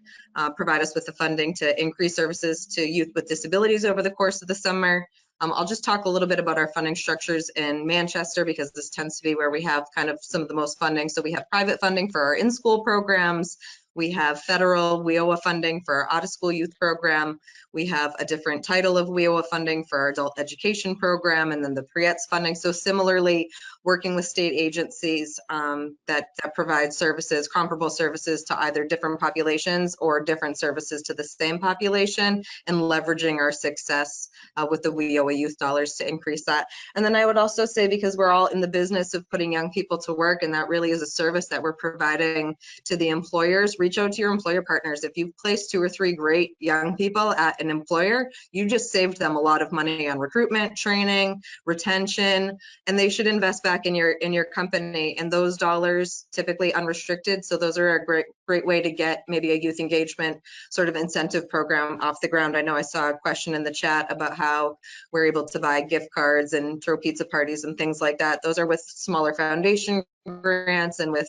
provide us with the funding to increase services to youth with disabilities over the course of the summer. I'll just talk a little bit about our funding structures in Manchester because this tends to be where we have kind of some of the most funding. So we have private funding for our in-school programs. We have federal WIOA funding for our out-of-school youth program. We have a different title of WIOA funding for our adult education program, and then the pre-ETS funding. So similarly, working with state agencies that provide services, comparable services to either different populations or different services to the same population, and leveraging our success with the WIOA youth dollars to increase that. And then I would also say, because we're all in the business of putting young people to work, and that really is a service that we're providing to the employers, reach out to your employer partners. If you've placed 2 or 3 great young people at an employer, you just saved them a lot of money on recruitment, training, retention, and they should invest back in your company. And those dollars typically unrestricted. So those are a great way to get maybe a youth engagement sort of incentive program off the ground. I know I saw a question in the chat about how we're able to buy gift cards and throw pizza parties and things like that. Those are with smaller foundation grants and with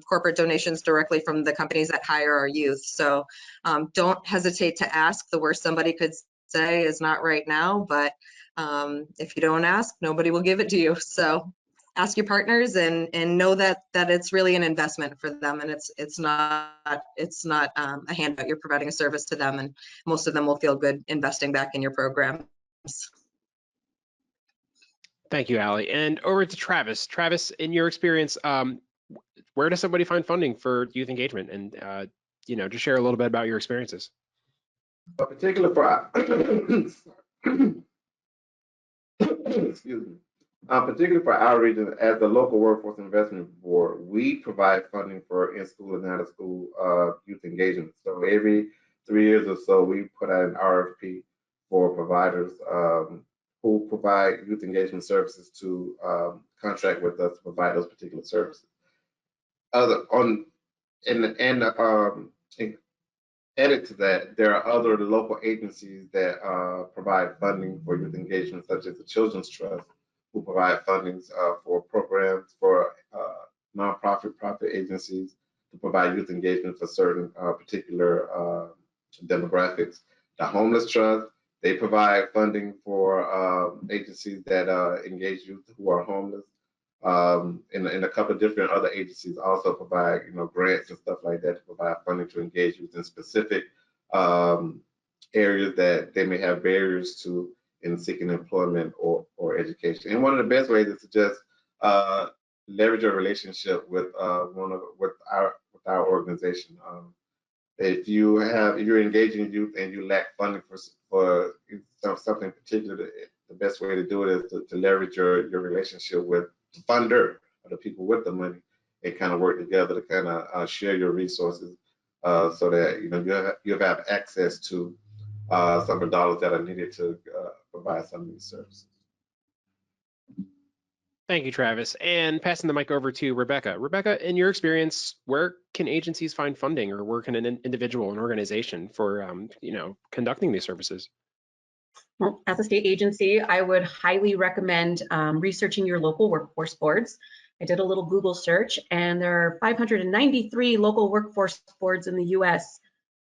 corporate donations directly from the companies that hire our youth. So don't hesitate to ask. The worst somebody could say is not right now, but if you don't ask, nobody will give it to you. So ask your partners and know that it's really an investment for them, and it's not a handout. You're providing a service to them, and most of them will feel good investing back in your programs. Thank you, Allie. And over to Travis. Travis, in your experience, where does somebody find funding for youth engagement? And just share a little bit about your experiences. Particularly for excuse me. Particularly for our region, as the local workforce investment board, we provide funding for in-school and out-of-school youth engagement. So every 3 years or so, we put out an RFP for providers who provide youth engagement services to contract with us to provide those particular services. Added to that, there are other local agencies that provide funding for youth engagement, such as the Children's Trust, who provide fundings for programs for nonprofit profit agencies to provide youth engagement for certain particular demographics. The Homeless Trust, they provide funding for agencies that engage youth who are homeless. And a couple of different other agencies also provide, grants and stuff like that to provide funding to engage youth in specific areas that they may have barriers to in seeking employment or education. And one of the best ways is to just leverage your relationship with our organization. If you're engaging youth and you lack funding for something particular, the best way to do it is to leverage your relationship with the funder or the people with the money and kind of work together to kind of share your resources so that you have access to some of the dollars that are needed to provide some of these services. Thank you, Travis. And passing the mic over to Rebecca. Rebecca, in your experience, where can agencies find funding, or where can an individual, an organization for conducting these services? Well, as a state agency, I would highly recommend researching your local workforce boards. I did a little Google search, and there are 593 local workforce boards in the US.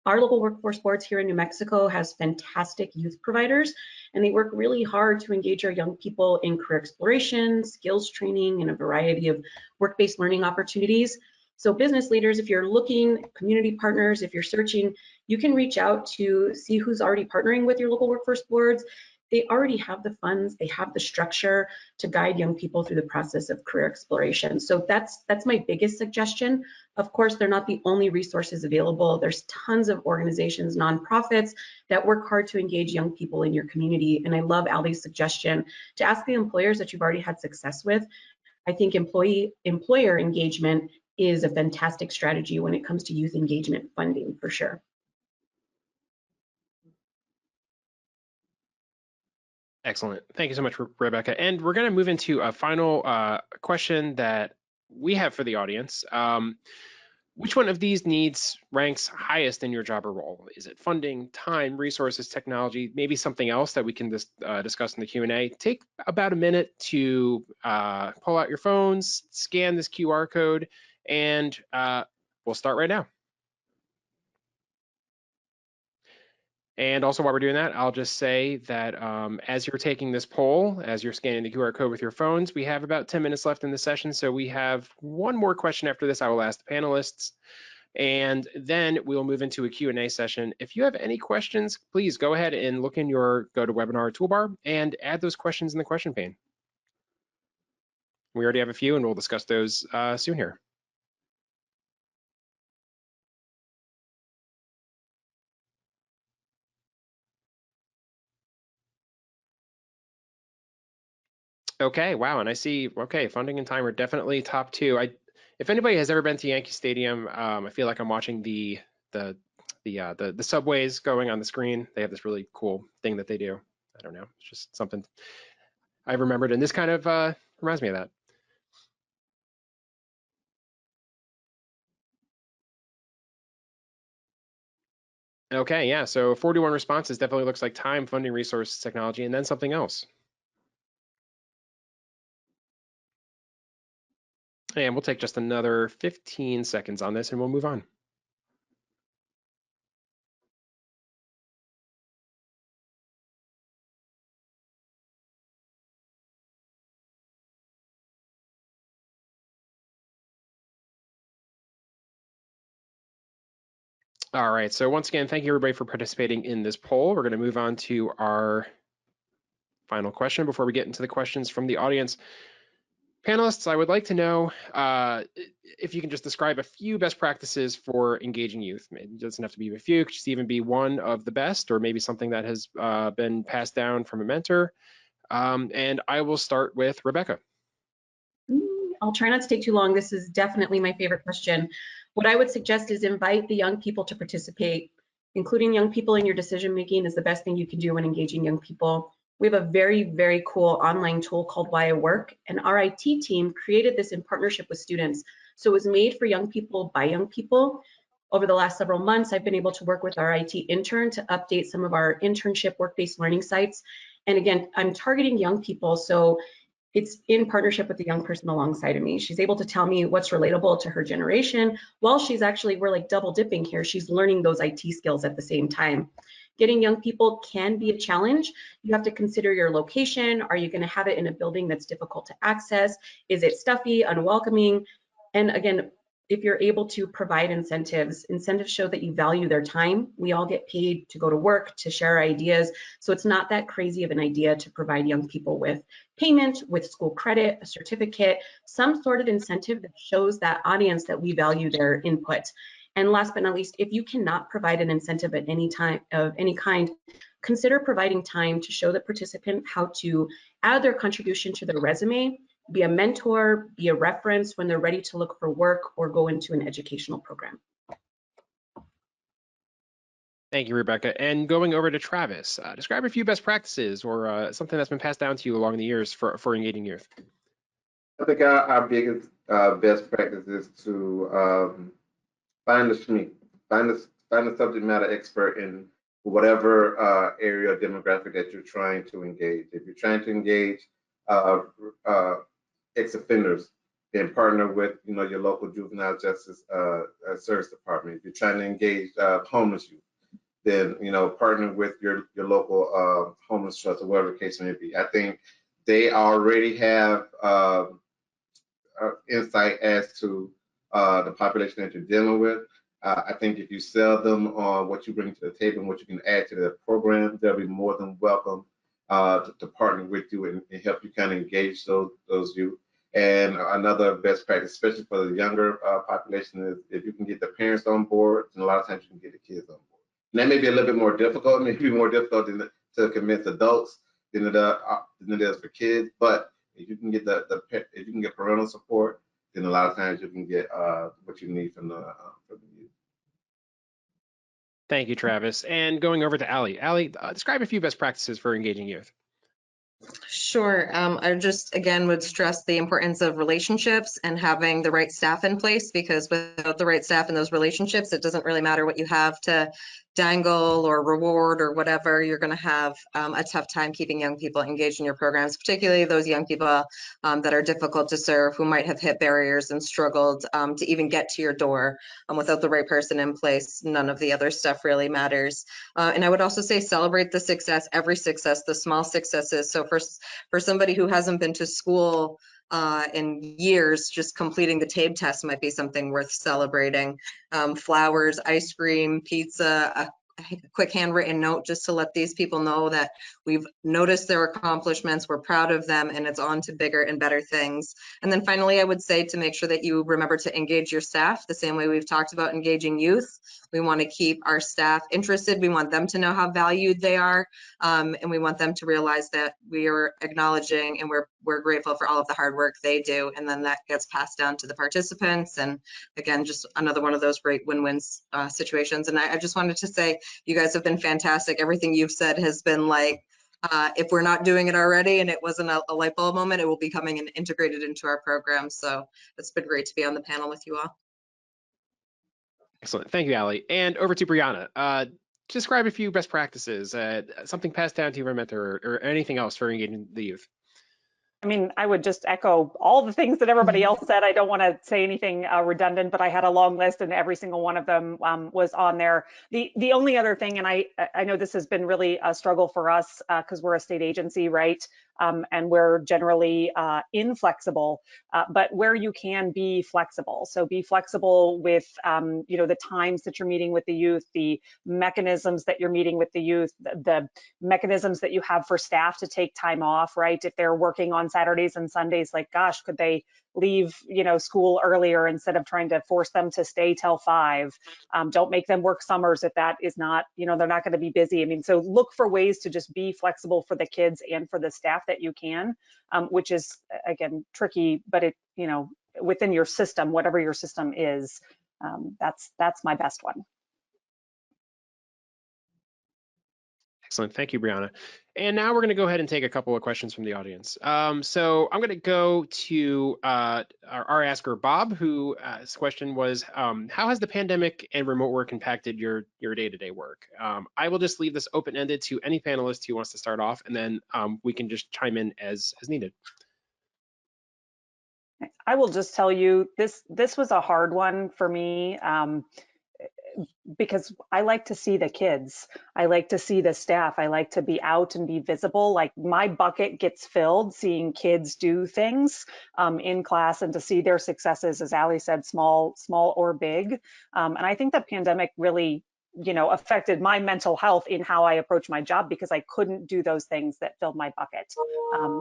Our local workforce boards here in New Mexico has fantastic youth providers, and they work really hard to engage our young people in career exploration, skills training, and a variety of work-based learning opportunities. So business leaders, if you're looking, community partners, if you're searching, you can reach out to see who's already partnering with your local workforce boards. They already have the funds, they have the structure to guide young people through the process of career exploration. So that's my biggest suggestion. Of course, they're not the only resources available. There's tons of organizations, nonprofits that work hard to engage young people in your community. And I love Allie's suggestion to ask the employers that you've already had success with. I think employer engagement is a fantastic strategy when it comes to youth engagement funding, for sure. Excellent. Thank you so much, Rebecca. And we're going to move into a final question that we have for the audience. Which one of these needs ranks highest in your job or role? Is it funding, time, resources, technology, maybe something else that we can discuss in the Q&A? Take about a minute to pull out your phones, scan this QR code, and we'll start right now. And also, while we're doing that, I'll just say that as you're taking this poll, as you're scanning the QR code with your phones, we have about 10 minutes left in the session. So we have one more question after this I will ask the panelists, and then we'll move into a Q&A session. If you have any questions, please go ahead and look in your GoToWebinar toolbar and add those questions in the question pane. We already have a few, and we'll discuss those soon here. Okay, wow, and I see, okay, funding and time are definitely top two. If anybody has ever been to Yankee Stadium, I feel like I'm watching the subways going on the screen. They have this really cool thing that they do. I don't know. It's just something I remembered, and this kind of reminds me of that. Okay, yeah. So 41 responses definitely looks like time, funding, resources, technology, and then something else. And we'll take just another 15 seconds on this and we'll move on. All right, so once again, thank you everybody for participating in this poll. We're gonna move on to our final question before we get into the questions from the audience. Panelists, I would like to know if you can just describe a few best practices for engaging youth. It doesn't have to be a few, it could just even be one of the best, or maybe something that has been passed down from a mentor. And I will start with Rebecca. I'll try not to take too long. This is definitely my favorite question. What I would suggest is invite the young people to participate. Including young people in your decision making is the best thing you can do when engaging young people. We have a very, very cool online tool called Why I Work, and our IT team created this in partnership with students. So it was made for young people by young people. Over the last several months, I've been able to work with our IT intern to update some of our internship work-based learning sites. And again, I'm targeting young people, so it's in partnership with the young person alongside of me. She's able to tell me what's relatable to her generation while she's actually, we're like double dipping here. She's learning those IT skills at the same time. Getting young people can be a challenge. You have to consider your location. Are you going to have it in a building that's difficult to access? Is it stuffy, unwelcoming? And again, if you're able to provide incentives show that you value their time. We all get paid to go to work, to share ideas. So it's not that crazy of an idea to provide young people with payment, with school credit, a certificate, some sort of incentive that shows that audience that we value their input. And last but not least, if you cannot provide an incentive at any time of any kind, consider providing time to show the participant how to add their contribution to their resume, be a mentor, be a reference when they're ready to look for work or go into an educational program. Thank you, Rebecca. And going over to Travis, describe a few best practices or something that's been passed down to you along the years for engaging youth. I think our biggest best practice is to find the SME, find the subject matter expert in whatever area or demographic that you're trying to engage. If you're trying to engage ex-offenders, then partner with your local juvenile justice service department. If you're trying to engage homeless youth, then partner with your local homeless trust or whatever the case may be. I think they already have insight as to the population that you're dealing with. I think if you sell them on what you bring to the table and what you can add to the program, they'll be more than welcome to partner with you and help you kind of engage those youth. And another best practice, especially for the younger population, is if you can get the parents on board, and a lot of times you can get the kids on board. And that may be a little bit more difficult, maybe more difficult to convince adults than it is for kids. But if you can get if you can get parental support, then a lot of times you can get what you need from the youth. Thank you, Travis. And going over to Allie. Allie, describe a few best practices for engaging youth. Sure. I just, again, would stress the importance of relationships and having the right staff in place, because without the right staff in those relationships, it doesn't really matter what you have to dangle or reward or whatever. You're going to have a tough time keeping young people engaged in your programs, particularly those young people that are difficult to serve, who might have hit barriers and struggled to even get to your door. Without the right person in place, none of the other stuff really matters. And I would also say celebrate the success, every success, the small successes. So for somebody who hasn't been to school in years, just completing the TABE test might be something worth celebrating. Flowers, ice cream, pizza, a quick handwritten note just to let these people know that we've noticed their accomplishments, we're proud of them, and it's on to bigger and better things. And then finally, I would say to make sure that you remember to engage your staff the same way we've talked about engaging youth. We want to keep our staff interested. We want them to know how valued they are, and we want them to realize that we are acknowledging and we're grateful for all of the hard work they do, and then that gets passed down to the participants. And again, just another one of those great win-win situations. And I just wanted to say, you guys have been fantastic. Everything you've said has been like, if we're not doing it already and it wasn't a light bulb moment, it will be coming and integrated into our program. So it's been great to be on the panel with you all. Excellent. Thank you, Allie. And over to Brianna. Describe a few best practices, something passed down to your mentor or anything else for engaging the youth. I mean, I would just echo all the things that everybody else said. I don't want to say anything redundant, but I had a long list and every single one of them was on there. The only other thing, and I know this has been really a struggle for us because we're a state agency, right? And we're generally inflexible, but where you can be flexible. So be flexible with, the times that you're meeting with the youth, the mechanisms that you're meeting with the youth, the mechanisms that you have for staff to take time off, right? If they're working on Saturdays and Sundays, like, gosh, could they leave, school earlier instead of trying to force them to stay till 5? Don't make them work summers if that is not, they're not going to be busy. I mean, so look for ways to just be flexible for the kids and for the staff that you can, which is, again, tricky, but it, within your system, whatever your system is, that's my best one. Excellent. Thank you, Brianna. And now we're going to go ahead and take a couple of questions from the audience. So I'm going to go to our asker, Bob, who his question was, how has the pandemic and remote work impacted your day-to-day work? I will just leave this open-ended to any panelist who wants to start off, and then we can just chime in as needed. I will just tell you, this was a hard one for me. Because I like to see the kids. I like to see the staff. I like to be out and be visible. Like, my bucket gets filled seeing kids do things in class and to see their successes, as Allie said, small or big. And I think the pandemic really, affected my mental health in how I approach my job because I couldn't do those things that filled my bucket.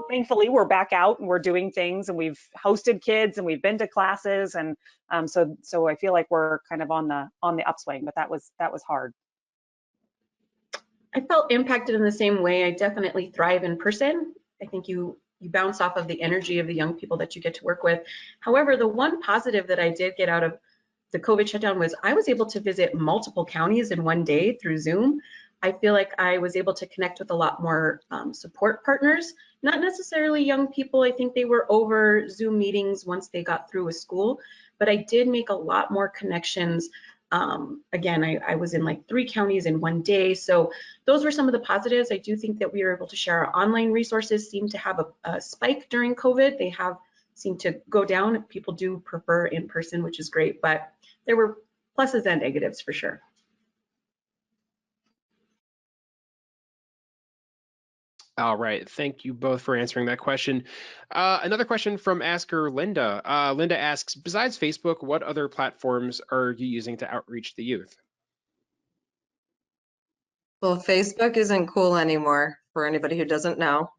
Thankfully, we're back out and we're doing things, and we've hosted kids and we've been to classes, and so I feel like we're kind of on the upswing, but that was hard. I felt impacted in the same way. I definitely thrive in person. I think you bounce off of the energy of the young people that you get to work with. However, the one positive that I did get out of the COVID shutdown was I was able to visit multiple counties in one day through Zoom. I feel like I was able to connect with a lot more support partners, not necessarily young people. I think they were over Zoom meetings once they got through with school, but I did make a lot more connections. Again, I was in like 3 counties in one day. So those were some of the positives. I do think that we were able to share our online resources. Seem to have a spike during COVID. They have seemed to go down. People do prefer in person, which is great, but there were pluses and negatives for sure. All right, thank you both for answering that question. Another question from asker Linda. Linda asks, besides Facebook, what other platforms are you using to outreach the youth? Well, Facebook isn't cool anymore for anybody who doesn't know.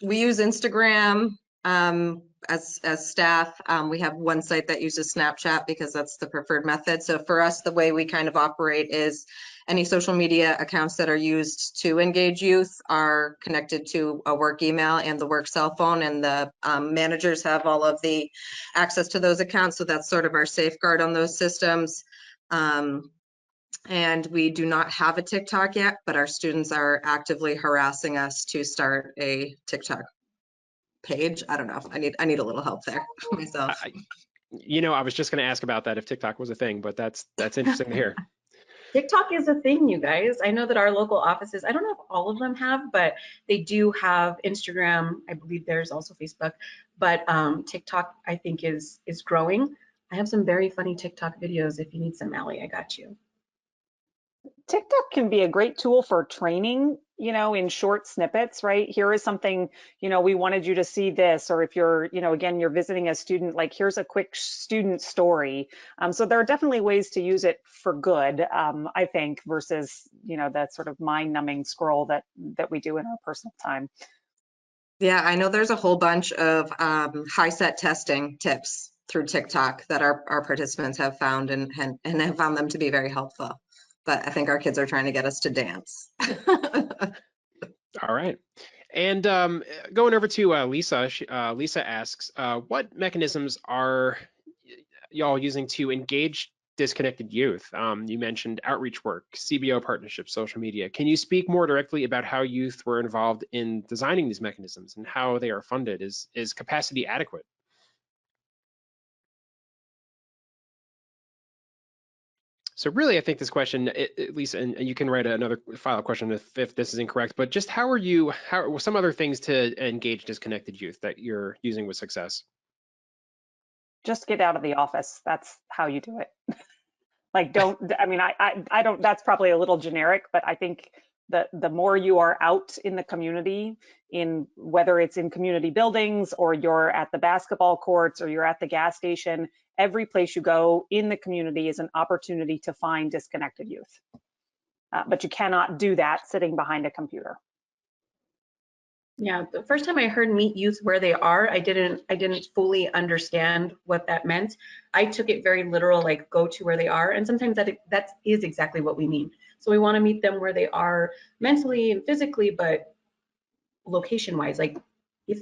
We use Instagram as staff. We have one site that uses Snapchat because that's the preferred method. So for us, the way we kind of operate is any social media accounts that are used to engage youth are connected to a work email and the work cell phone, and the managers have all of the access to those accounts. So that's sort of our safeguard on those systems. And we do not have a TikTok yet, but our students are actively harassing us to start a TikTok page. I don't know. I need a little help there myself. I was just going to ask about that if TikTok was a thing, but that's interesting to hear. TikTok is a thing, you guys. I know that our local offices, I don't know if all of them have, but they do have Instagram. I believe there's also Facebook, but TikTok I think is growing. I have some very funny TikTok videos. If you need some, Allie, I got you. TikTok can be a great tool for training in short snippets, right? Here is something, we wanted you to see this, or if you're, again, you're visiting a student, like here's a quick student story. So there are definitely ways to use it for good, I think, versus, that sort of mind-numbing scroll that we do in our personal time. Yeah, I know there's a whole bunch of high set testing tips through TikTok that our participants have found and have found them to be very helpful. But I think our kids are trying to get us to dance. All right. And going over to Lisa, Lisa asks, what mechanisms are y'all using to engage disconnected youth? You mentioned outreach work, CBO partnerships, social media. Can you speak more directly about how youth were involved in designing these mechanisms and how they are funded? Is capacity adequate? So really, I think this question, at least, and you can write another follow-up question if this is incorrect, but just how are some other things to engage disconnected youth that you're using with success? Just get out of the office. That's how you do it. Like, I don't, that's probably a little generic, but I think that the more you are out in the community, in whether it's in community buildings or you're at the basketball courts or you're at the gas station, every place you go in the community is an opportunity to find disconnected youth. But you cannot do that sitting behind a computer. Yeah, the first time I heard meet youth where they are, I didn't fully understand what that meant. I took it very literal, like go to where they are, and sometimes that is exactly what we mean. So we want to meet them where they are mentally and physically, but location wise, like if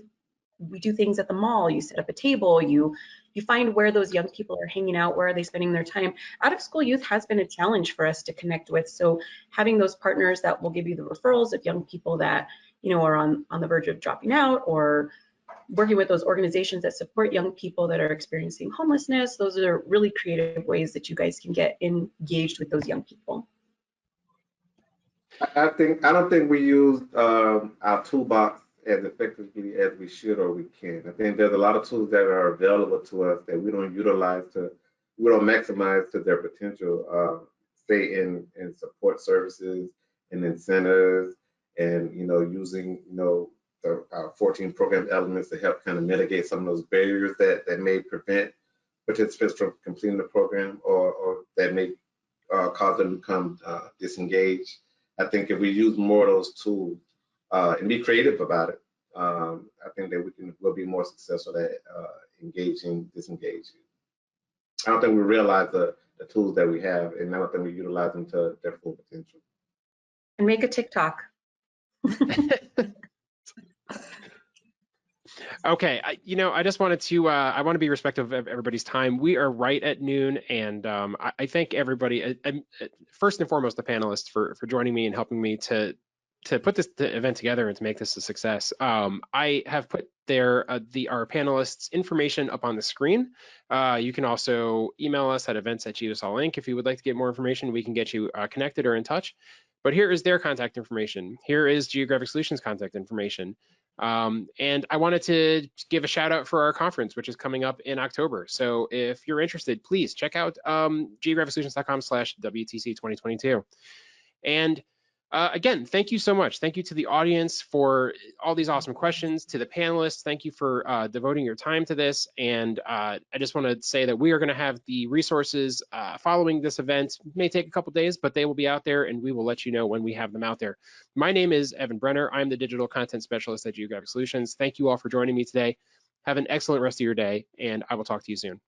we do things at the mall, you set up a table, you find where those young people are hanging out, where are they spending their time. Out of school youth has been a challenge for us to connect with, so having those partners that will give you the referrals of young people that are on the verge of dropping out, or working with those organizations that support young people that are experiencing homelessness, those are really creative ways that you guys can get engaged with those young people. I don't think we use our toolbox as effectively as we should or we can. I think there's a lot of tools that are available to us that we don't maximize to their potential. Say in support services and incentives, and using the 14 program elements to help kind of mitigate some of those barriers that may prevent participants from completing the program, or that may cause them to become disengaged. I think if we use more of those tools and be creative about it, I think that we'll be more successful at engaging disengaged. I don't think we realize the tools that we have, and I don't think we utilize them to their full potential. And make a TikTok. Okay, I just wanted to, I want to be respectful of everybody's time. We are right at noon, and I thank everybody, first and foremost, the panelists for joining me and helping me to put this event together and to make this a success. I have put our panelists' information up on the screen. You can also email us at events@GSOL Inc. if you would like to get more information. We can get you connected or in touch. But here is their contact information. Here is Geographic Solutions contact information. And I wanted to give a shout out for our conference, which is coming up in October. So if you're interested, please check out geographicsolutions.com/WTC 2022. And again, thank you so much. Thank you to the audience for all these awesome questions, to the panelists. Thank you for devoting your time to this. And I just want to say that we are going to have the resources following this event. It may take a couple days, but they will be out there, and we will let you know when we have them out there. My name is Evan Brenner. I'm the Digital Content Specialist at Geographic Solutions. Thank you all for joining me today. Have an excellent rest of your day, and I will talk to you soon.